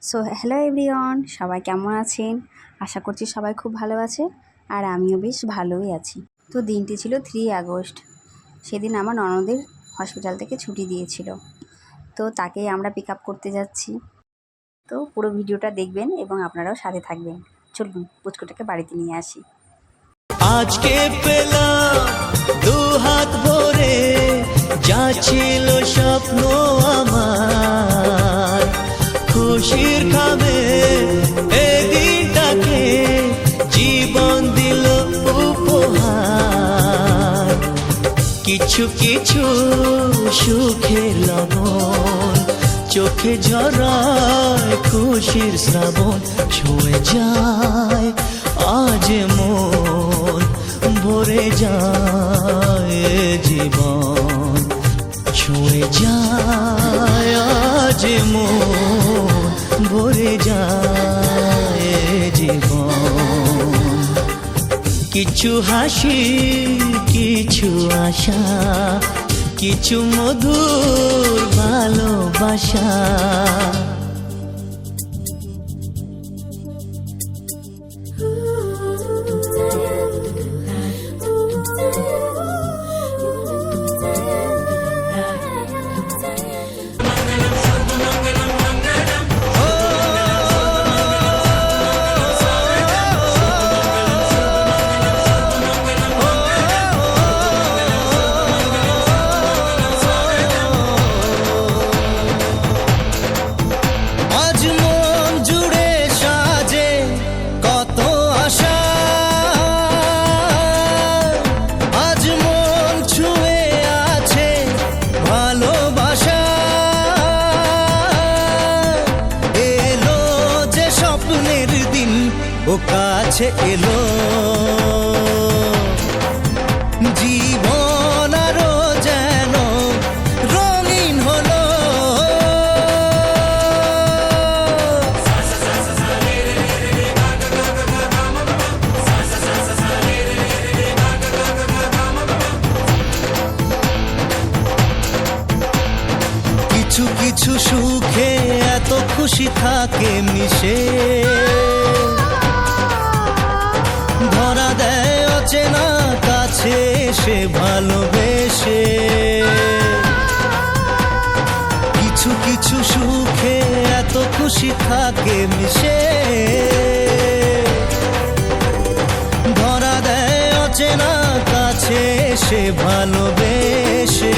So hello everyone, সবাই কেমন আছেন? আশা করছি সবাই খুব ভালো আছে আর আমিও বেশ ভালোই আছি। তো দিনটি ছিল 3 আগস্ট। সেদিন আমার ননদের হসপিটাল থেকে ছুটি দিয়েছিল, তো তাকেই আমরা পিক আপ করতে যাচ্ছি। তো পুরো ভিডিওটা দেখবেন এবং আপনারাও সাথে থাকবেন। চলুন পুচকুটাকে বাড়িতে নিয়ে আসি। আজকে পেলাম দু হাত ভরে যা ছিল স্বপ্ন আমার, খুশির খাবে এই দিনটাকে জীবন দিল উপহার। কিছু কিছু সুখের লবণ চোখে ঝরায় খুশির শ্রাবণ, ছুঁয়ে যায় আজ মন, ভরে যায় জীবন, ছুঁয়ে যায় আজ মন, ভরে যায় জীবন। কিছু হাসি, কিছু আশা, কিছু মধুর ভালোবাসা। ও কাছে এলো জীবন আরো যেন রঙিন হলো। কিছু কিছু সুখে এত খুশি থাকে মিশে, ধরা দেয় অচেনা কাছে সে ভালোবেসে। কিছু কিছু সুখে এত খুশি থাকে মিশে, ধরা দেয় অচেনা কাছে সে ভালোবেসে।